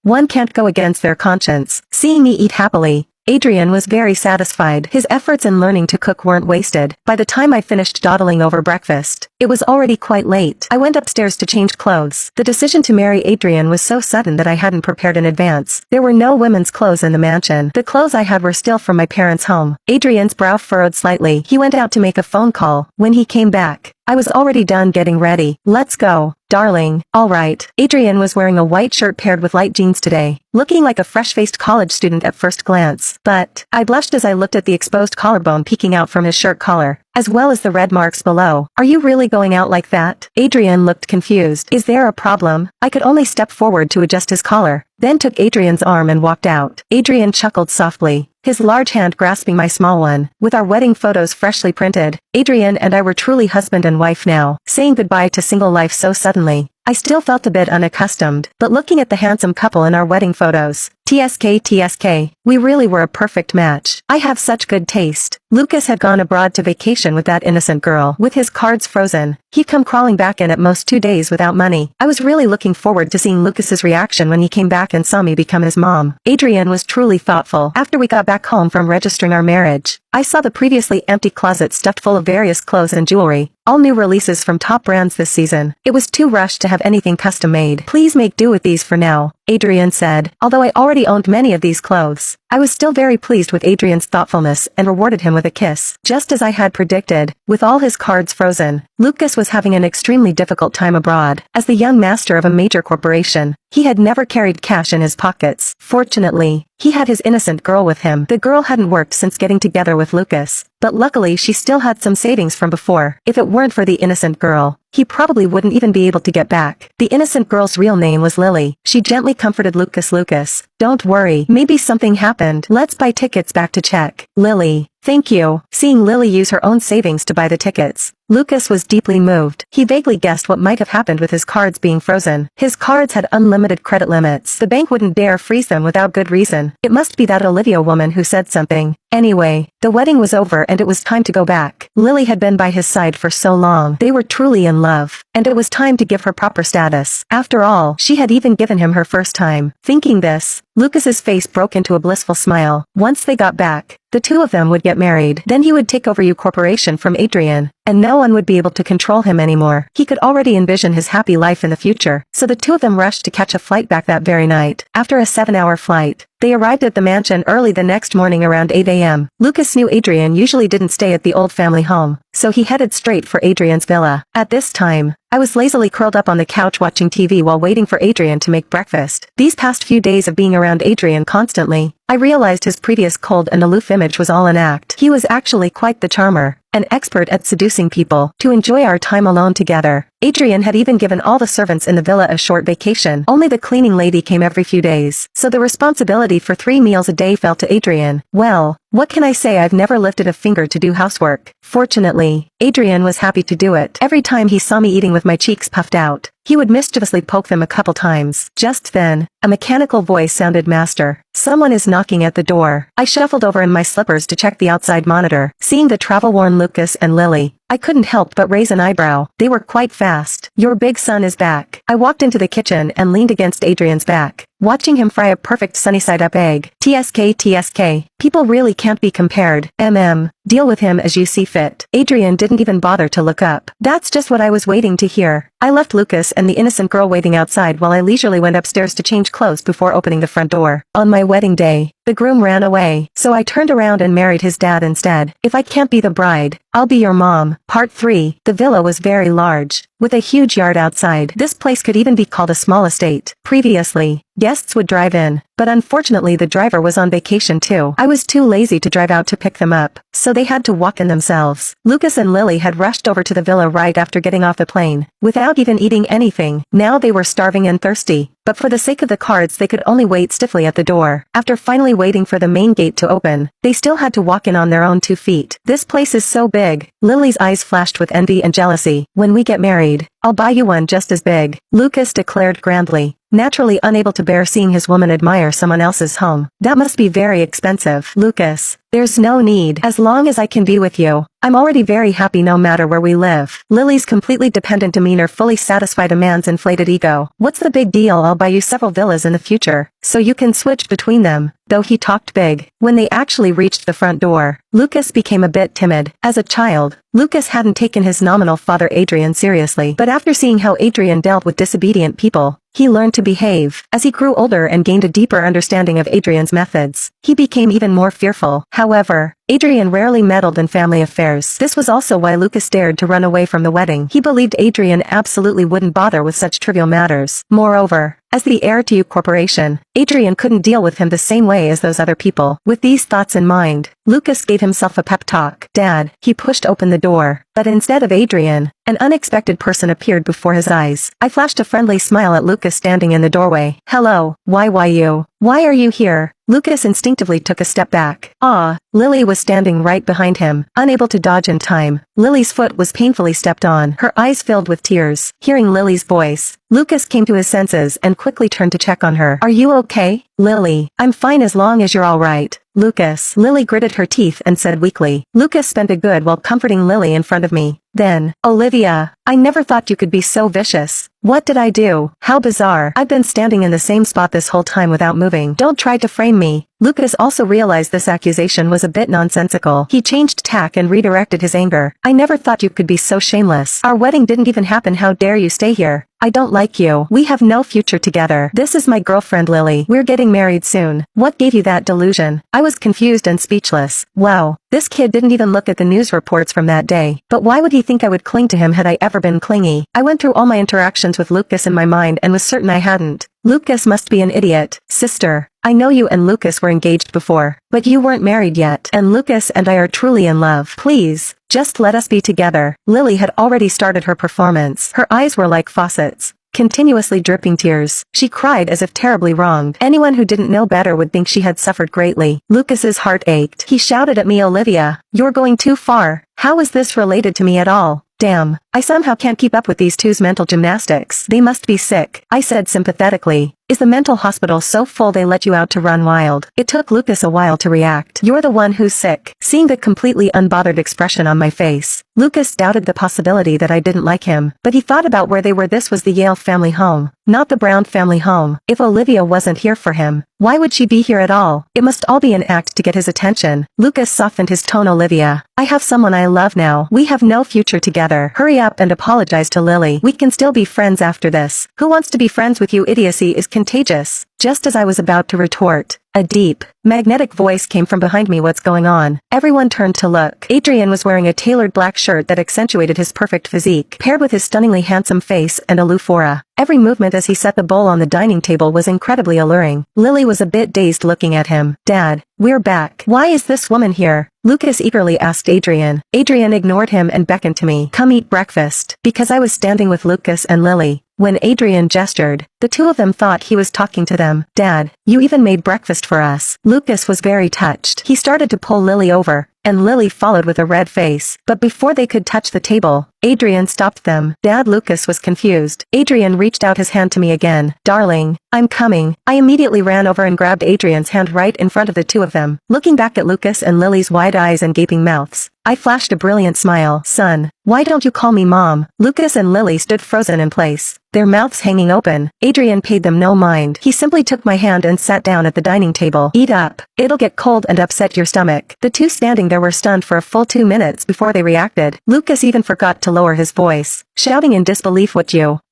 One can't go against their conscience. Seeing me eat happily, Adrian was very satisfied. His efforts in learning to cook weren't wasted. By the time I finished dawdling over breakfast, it was already quite late. I went upstairs to change clothes. The decision to marry Adrian was so sudden that I hadn't prepared in advance. There were no women's clothes in the mansion. The clothes I had were still from my parents' home. Adrian's brow furrowed slightly. He went out to make a phone call. When he came back, I was already done getting ready. Let's go, darling. All right. Adrian was wearing a white shirt paired with light jeans today, looking like a fresh-faced college student at first glance. But I blushed as I looked at the exposed collarbone peeking out from his shirt collar, as well as the red marks below. Are you really going out like that? Adrian looked confused. Is there a problem? I could only step forward to adjust his collar, then took Adrian's arm and walked out. Adrian chuckled softly, his large hand grasping my small one. With our wedding photos freshly printed, Adrian and I were truly husband and wife now. Saying goodbye to single life so suddenly, I still felt a bit unaccustomed, but looking at the handsome couple in our wedding photos, TSK, we really were a perfect match. I have such good taste. Lucas had gone abroad to vacation with that innocent girl. With his cards frozen, he'd come crawling back in at most 2 days without money. I was really looking forward to seeing Lucas's reaction when he came back and saw me become his mom. Adrian was truly thoughtful. After we got back home from registering our marriage, I saw the previously empty closet stuffed full of various clothes and jewelry, all new releases from top brands this season. It was too rushed to have anything custom made. Please make do with these for now, Adrian said. Although I already owned many of these clothes, I was still very pleased with Adrian's thoughtfulness and rewarded him with a kiss. Just as I had predicted, with all his cards frozen, Lucas was having an extremely difficult time abroad. As the young master of a major corporation, he had never carried cash in his pockets. Fortunately, he had his innocent girl with him. The girl hadn't worked since getting together with Lucas, but luckily she still had some savings from before. If it weren't for the innocent girl, he probably wouldn't even be able to get back. The innocent girl's real name was Lily. She gently comforted Lucas, don't worry, maybe something happened. Let's buy tickets back to Czech. Lily, thank you. Seeing Lily use her own savings to buy the tickets, Lucas was deeply moved. He vaguely guessed what might have happened with his cards being frozen. His cards had unlimited credit limits. The bank wouldn't dare freeze them without good reason. It must be that Olivia woman who said something. Anyway, the wedding was over and it was time to go back. Lily had been by his side for so long. They were truly in love, and it was time to give her proper status. After all, she had even given him her first time. Thinking this, Lucas's face broke into a blissful smile. Once they got back, the two of them would get married. Then he would take over U Corporation from Adrian, and no one would be able to control him anymore. He could already envision his happy life in the future, so the two of them rushed to catch a flight back that very night. After a 7-hour flight, they arrived at the mansion early the next morning around 8 a.m. Lucas knew Adrian usually didn't stay at the old family home, so he headed straight for Adrian's villa. At this time, I was lazily curled up on the couch watching TV while waiting for Adrian to make breakfast. These past few days of being around Adrian constantly, I realized his previous cold and aloof image was all an act. He was actually quite the charmer, an expert at seducing people. To enjoy our time alone together, Adrian had even given all the servants in the villa a short vacation. Only the cleaning lady came every few days, so the responsibility for 3 meals a day fell to Adrian. Well, what can I say? I've never lifted a finger to do housework. Fortunately, Adrian was happy to do it. Every time he saw me eating with my cheeks puffed out, he would mischievously poke them a couple times. Just then, a mechanical voice sounded, "Master, someone is knocking at the door." I shuffled over in my slippers to check the outside monitor. Seeing the travel-worn Lucas and Lily, I couldn't help but raise an eyebrow. They were quite fast. "Your big son is back." I walked into the kitchen and leaned against Adrian's back, watching him fry a perfect sunny-side-up egg. TSK, people really can't be compared. Deal with him as you see fit. Adrian didn't even bother to look up. That's just what I was waiting to hear. I left Lucas and the innocent girl waiting outside while I leisurely went upstairs to change clothes before opening the front door. On my wedding day, the groom ran away, so I turned around and married his dad instead. If I can't be the bride, I'll be your mom. Part 3. The villa was very large, with a huge yard outside. This place could even be called a small estate. Previously, guests would drive in, but unfortunately the driver was on vacation too. I was too lazy to drive out to pick them up, so they had to walk in themselves. Lucas and Lily had rushed over to the villa right after getting off the plane, without even eating anything. Now they were starving and thirsty, but for the sake of the cards they could only wait stiffly at the door. After finally waiting for the main gate to open, they still had to walk in on their own 2 feet. This place is so big. Lily's eyes flashed with envy and jealousy. "When we get married, I'll buy you one just as big," Lucas declared grandly, naturally unable to bear seeing his woman admired hire someone else's home. That must be very expensive. Lucas, there's no need. As long as I can be with you, I'm already very happy no matter where we live. Lily's completely dependent demeanor fully satisfied a man's inflated ego. What's the big deal? I'll buy you several villas in the future, so you can switch between them. Though he talked big. When they actually reached the front door, Lucas became a bit timid. As a child, Lucas hadn't taken his nominal father Adrian seriously, but after seeing how Adrian dealt with disobedient people, he learned to behave. As he grew older and gained a deeper understanding of Adrian's methods, he became even more fearful. However, Adrian rarely meddled in family affairs. This was also why Lucas dared to run away from the wedding. He believed Adrian absolutely wouldn't bother with such trivial matters. Moreover, as the heir to U Corporation, Adrian couldn't deal with him the same way as those other people. With these thoughts in mind, Lucas gave himself a pep talk. Dad, he pushed open the door. But instead of Adrian, an unexpected person appeared before his eyes. I flashed a friendly smile at Lucas standing in the doorway. Hello, why you? Why are you here? Lucas instinctively took a step back. Lily was standing right behind him, unable to dodge in time. Lily's foot was painfully stepped on, her eyes filled with tears. Hearing Lily's voice, Lucas came to his senses and quickly turned to check on her. Are you okay? Lily, I'm fine as long as you're alright. Lucas. Lily gritted her teeth and said weakly. Lucas spent a good while comforting Lily in front of me. Then, Olivia, I never thought you could be so vicious. What did I do? How bizarre. I've been standing in the same spot this whole time without moving. Don't try to frame me. Lucas also realized this accusation was a bit nonsensical. He changed tack and redirected his anger. I never thought you could be so shameless. Our wedding didn't even happen. How dare you stay here? I don't like you. We have no future together. This is my girlfriend Lily. We're getting married soon. What gave you that delusion? I was confused and speechless. Wow, this kid didn't even look at the news reports from that day. But why would he think I would cling to him had I ever been clingy? I went through all my interactions with Lucas in my mind and was certain I hadn't. Lucas must be an idiot. Sister, I know you and Lucas were engaged before, but you weren't married yet. And Lucas and I are truly in love. Please, just let us be together. Lily had already started her performance. Her eyes were like faucets, continuously dripping tears. She cried as if terribly wronged. Anyone who didn't know better would think she had suffered greatly. Lucas's heart ached. He shouted at me, Olivia, you're going too far. How is this related to me at all? Damn, I somehow can't keep up with these two's mental gymnastics. They must be sick, I said sympathetically. Is the mental hospital so full they let you out to run wild? It took Lucas a while to react. You're the one who's sick. Seeing the completely unbothered expression on my face, Lucas doubted the possibility that I didn't like him, but he thought about where they were. This was the Yale family home, not the Brown family home. If Olivia wasn't here for him, why would she be here at all? It must all be an act to get his attention. Lucas softened his tone. Olivia, I have someone I love now. We have no future together. Hurry up and apologize to Lily. We can still be friends after this. Who wants to be friends with you? Idiocy is contagious. Just as I was about to retort, a deep, magnetic voice came from behind me. What's going on? Everyone turned to look. Adrian was wearing a tailored black shirt that accentuated his perfect physique, paired with his stunningly handsome face and aloof aura. Every movement as he set the bowl on the dining table was incredibly alluring. Lily was a bit dazed looking at him. Dad, we're back. Why is this woman here? Lucas eagerly asked Adrian. Adrian ignored him and beckoned to me. Come eat breakfast. Because I was standing with Lucas and Lily. When Adrian gestured, the two of them thought he was talking to them. Dad, you even made breakfast for us. Lucas was very touched. He started to pull Lily over, and Lily followed with a red face. But before they could touch the table, Adrian stopped them. Dad, Lucas was confused. Adrian reached out his hand to me again. Darling, I'm coming. I immediately ran over and grabbed Adrian's hand right in front of the two of them. Looking back at Lucas and Lily's wide eyes and gaping mouths, I flashed a brilliant smile. Son, why don't you call me Mom? Lucas and Lily stood frozen in place, their mouths hanging open. Adrian paid them no mind. He simply took my hand and sat down at the dining table. Eat up. It'll get cold and upset your stomach. The two standing there were stunned for a full 2 minutes before they reacted. Lucas even forgot to lower his voice, shouting in disbelief,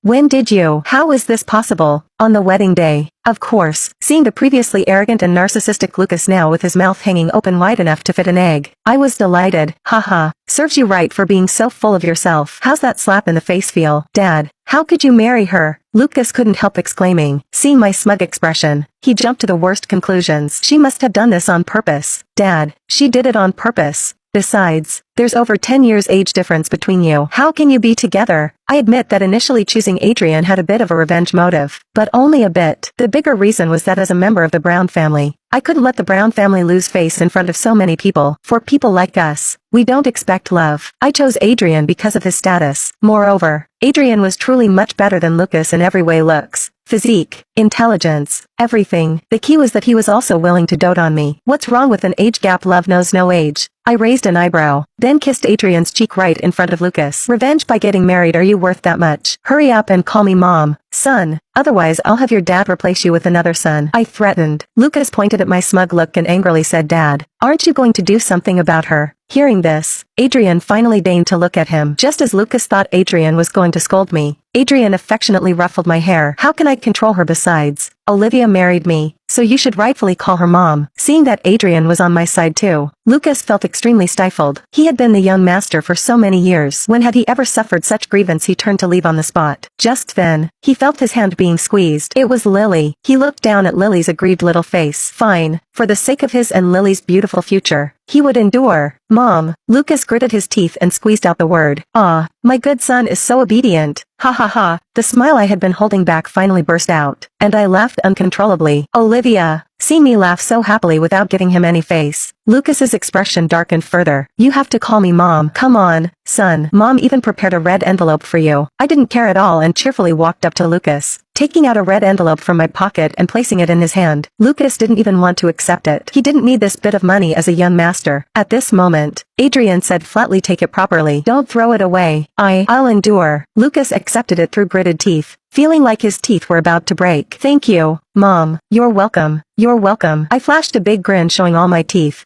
when did you? How is this possible? On the wedding day. Of course, seeing the previously arrogant and narcissistic Lucas now with his mouth hanging open wide enough to fit an egg, I was delighted. Haha, serves you right for being so full of yourself. How's that slap in the face feel? Dad, how could you marry her? Lucas couldn't help exclaiming. Seeing my smug expression, he jumped to the worst conclusions. She must have done this on purpose. Dad, she did it on purpose. Besides, there's over 10 years age difference between you. How can you be together? I admit that initially choosing Adrian had a bit of a revenge motive, but only a bit. The bigger reason was that as a member of the Brown family, I couldn't let the Brown family lose face in front of so many people. For people like us, we don't expect love. I chose Adrian because of his status. Moreover, Adrian was truly much better than Lucas in every way. Looks, physique, intelligence, everything. The key was that he was also willing to dote on me. What's wrong with an age gap? Love knows no age. I raised an eyebrow, then kissed Adrian's cheek right in front of Lucas. Revenge by getting married? Are you worth that much? Hurry up and call me mom, son. Otherwise I'll have your dad replace you with another son, I threatened. Lucas pointed at my smug look and angrily said, Dad, aren't you going to do something about her? Hearing this, Adrian finally deigned to look at him. Just as Lucas thought Adrian was going to scold me, Adrian affectionately ruffled my hair. How can I control her? Besides, Olivia married me, so you should rightfully call her mom. Seeing that Adrian was on my side too, Lucas felt extremely stifled. He had been the young master for so many years. When had he ever suffered such grievance? He turned to leave on the spot. Just then, he felt his hand being squeezed. It was Lily. He looked down at Lily's aggrieved little face. Fine, for the sake of his and Lily's beautiful future, he would endure. Mom. Lucas gritted his teeth and squeezed out the word. Ah, my good son is so obedient. Ha ha ha. The smile I had been holding back finally burst out, and I laughed uncontrollably. Olivia. Seeing me laugh so happily without giving him any face, Lucas's expression darkened further. You have to call me mom. Come on, son. Mom even prepared a red envelope for you. I didn't care at all and cheerfully walked up to Lucas, taking out a red envelope from my pocket and placing it in his hand. Lucas didn't even want to accept it. He didn't need this bit of money as a young master. At this moment, Adrian said flatly, take it properly. Don't throw it away. I'll endure. Lucas accepted it through gritted teeth, feeling like his teeth were about to break. Thank you, Mom. You're welcome. You're welcome. I flashed a big grin showing all my teeth.